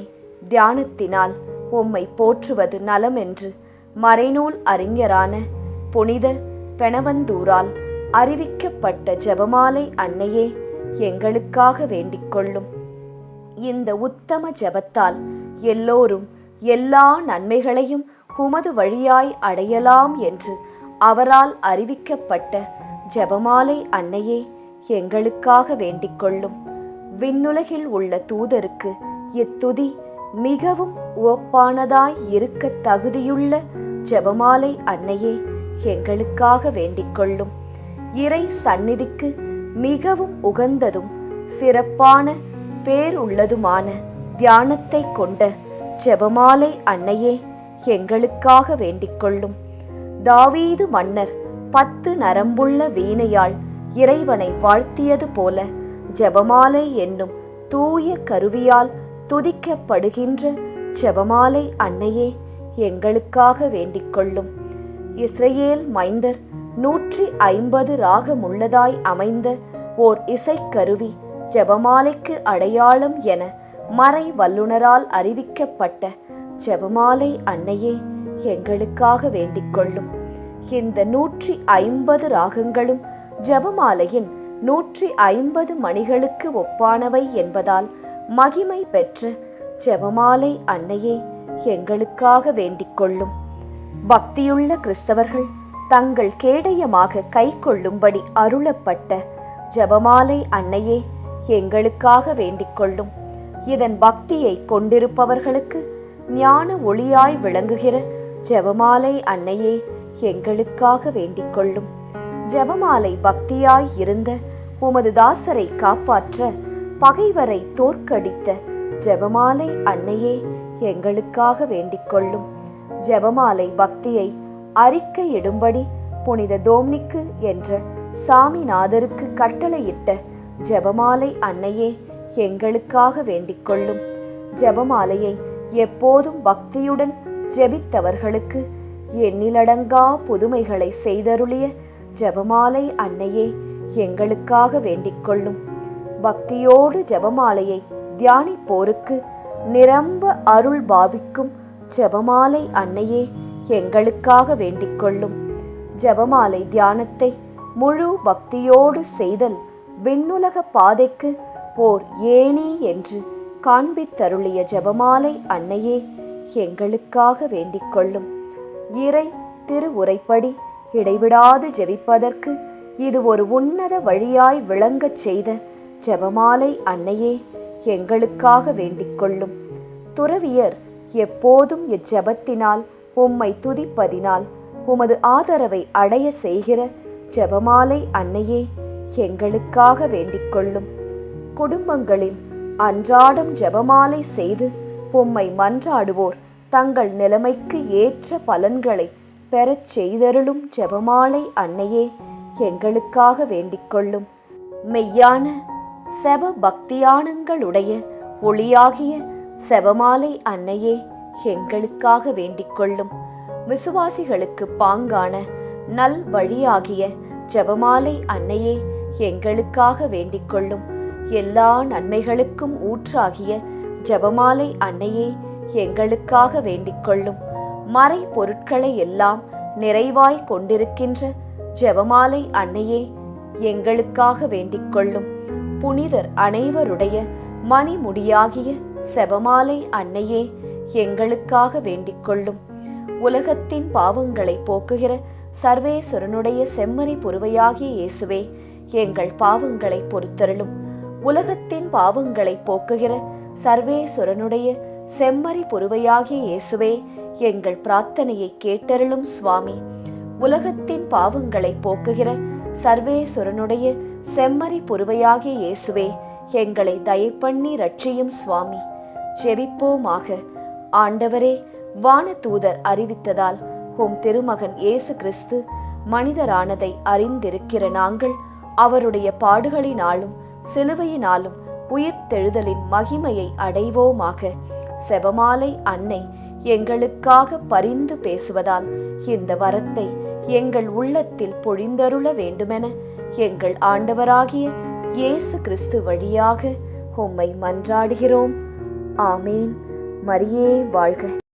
தியானத்தினால் உம்மை போற்றுவது நலமென்று மறைநூல் அறிஞரான புனித பெனவந்தூரால் அறிவிக்கப்பட்ட ஜெபமாலை அன்னையே, எங்களுக்காக வேண்டிக்கொள்ளும். இந்த உத்தம ஜெபத்தால் எல்லோரும் எல்லா நன்மைகளையும் உமது வழியாய் அடையலாம் என்று அவரால் அறிவிக்கப்பட்ட ஜெபமாலை அன்னையே, எங்களுக்காக வேண்டிக்கொள்ளும். விண்ணுலகில் உள்ள தூதருக்கு இத்துதி மிகவும் உவப்பானதாய் இருக்க தகுதியுள்ள ஜெபமாலை அன்னையே, எங்களுக்காக வேண்டிக்கொள்ளும். இறை சந்நிதிக்கு மிகவும் உகந்ததும் சிறப்பான பேருள்ளதுமான தியானத்தை கொண்ட ஜெபமாலை அன்னையே எங்களுக்காக வேண்டிக்கொள்ளும். தாவீது மன்னர் 10 நரம்புள்ள வீணையால் இறைவனை வாழ்த்தியது போல ஜெபமாலை என்னும் தூய கருவியால் துதிக்கப்படுகின்ற ஜெபமாலை அன்னையே எங்களுக்காக வேண்டிக்கொள்ளும். இஸ்ரவேல் மைந்தர் 150 ராகமுள்ளதாய் அமைந்த ஓர் இசைக்கருவி ஜெபமாலைக்கு அடையாளம் என மறை வல்லுனரால் அறிவிக்கப்பட்ட ஜெபமாலை அன்னையே எங்களுக்காக வேண்டிக்கொள்ளும். இந்த 150 ராகங்களும் ஜெபமாலையின் 150 மணிகளுக்கு ஒப்பானவை என்பதால் மகிமை பெற்ற ஜெபமாலை அன்னையே எங்களுக்காக வேண்டிக்கொள்ளும். பக்தியுள்ள கிறிஸ்தவர்கள் தங்கள் கேடயமாக கை கொள்ளும்படி அருளப்பட்ட ஜெபமாலை அன்னையே எங்களுக்காக வேண்டிக்கொள்ளும். இதன் பக்தியை கொண்டிருப்பவர்களுக்கு ஞான ஒளியாய் விளங்குகிற ஜெபமாலை அன்னையே எங்களுக்காக வேண்டிக்கொள்ளும். ஜெபமாலை பக்தியாய் இருந்த உமது தாசரை காப்பாற்ற பகைவரை தோற்கடித்த ஜெபமாலை அன்னையே எங்களுக்காக வேண்டிக்கொள்ளும். ஜெபமாலை பக்தியை அறிக்கையிடும்படி புனித தோம்னிக்கு என்ற சாமிநாதருக்கு கட்டளையிட்ட ஜெபமாலை அன்னையே எங்களுக்காக வேண்டிக்கொள்ளும். ஜெபமாலையை எப்போதும் பக்தியுடன் ஜெபித்தவர்களுக்கு எண்ணிலடங்கா புதுமைகளை செய்தருளிய ஜெபமாலை அன்னையே எங்களுக்காக வேண்டிக்கொள்ளும். பக்தியோடு ஜெபமாலையை தியானிப்போருக்கு நிரம்ப அருள் பாவிக்கும் ஜெபமாலை அன்னையே எங்களுக்காக வேண்டிக்கொள்ளும். ஜெபமாலை தியானத்தை முழு பக்தியோடு செய்தல் விண்ணுலக பாதைக்கு ஓர் ஏணி என்று காண்பித்தருளிய ஜெபமாலை அன்னையே எங்களுக்காக வேண்டிக்கொள்ளும். இறை திருவுரைப்படி இடைவிடாது ஜெபிப்பதற்கு இது ஒரு உன்னத வழியாய் விளங்கச் செய்த ஜெபமாலை அன்னையே எங்களுக்காக வேண்டிக்கொள்ளும். துறவியர் எப்போதும் இச்செபத்தினால் உம்மை துதிப்பதினால் உமது ஆதரவை அடைய செய்கிற ஜெபமாலை அன்னையே எங்களுக்காக வேண்டிக்கொள்ளும். குடும்பங்களில் அன்றாடம் ஜெபமாலை செய்து உம்மை மன்றாடுவோர் தங்கள் நிலைமைக்கு ஏற்ற பலன்களை பெறச் செய்தருளும் ஜெபமாலை அன்னையே எங்களுக்காக வேண்டிக்கொள்ளும். மெய்யான செப பக்தியானங்களுடைய ஒளியாகிய செபமாலை அன்னையே எங்களுக்காக வேண்டிக்கொள்ளும். விசுவாசிகளுக்கு பாங்கான நல் வழியாகிய ஜெபமாலை அன்னையே எங்களுக்காக வேண்டிக்கொள்ளும். எல்லா நன்மைகளுக்கும் ஊற்றாகிய ஜெபமாலை அன்னையே எங்களுக்காக வேண்டிக்கொள்ளும். மறை பொருட்களை எல்லாம் நிறைவாய் கொண்டிருக்கின்ற ஜெபமாலை அன்னையே எங்களுக்காக வேண்டிக்கொள்ளும். புனிதர் அனைவருடைய மணிமுடியாகிய செபமாலை அன்னையே எங்களுக்காக வேண்டிக்கொள்ளும். உலகத்தின் பாவங்களை போக்குகிற சர்வேஸ்வரனுடைய செம்மறி புருவையாகிய இயேசுவே எங்கள் பாவங்களை பொறுத்தருளும். உலகத்தின் பாவங்களை போக்குகிற சர்வேஸ்வரனுடைய செம்மறி புருவையாகிய இயேசுவே எங்கள் பிரார்த்தனையை கேட்டருளும் சுவாமி. உலகத்தின் பாவங்களை போக்குகிற சர்வேஸ்வரனுடைய செம்மறி புருவையாகிய இயேசுவே எங்களை தயப்பண்ணி ரட்சியும் சுவாமி. ஜெபிப்போமாக. ஆண்டவரே, வானதூதர் அறிவித்ததால் உம் திருமகன் இயேசு கிறிஸ்து மனிதரானதை அறிந்திருக்கிற நாங்கள் அவருடைய பாடுகளினாலும் சிலுவையினாலும் உயிர்த்தெழுதலின் மகிமையை அடைவோமாக. செபமாலை அன்னை எங்களுக்காக பரிந்து பேசுவதால் இந்த வரத்தை எங்கள் உள்ளத்தில் பொழிந்தருள வேண்டுமென எங்கள் ஆண்டவராகிய இயேசு கிறிஸ்து வழியாக உம்மை மன்றாடுகிறோம். ஆமேன். மரியே வாழ்க.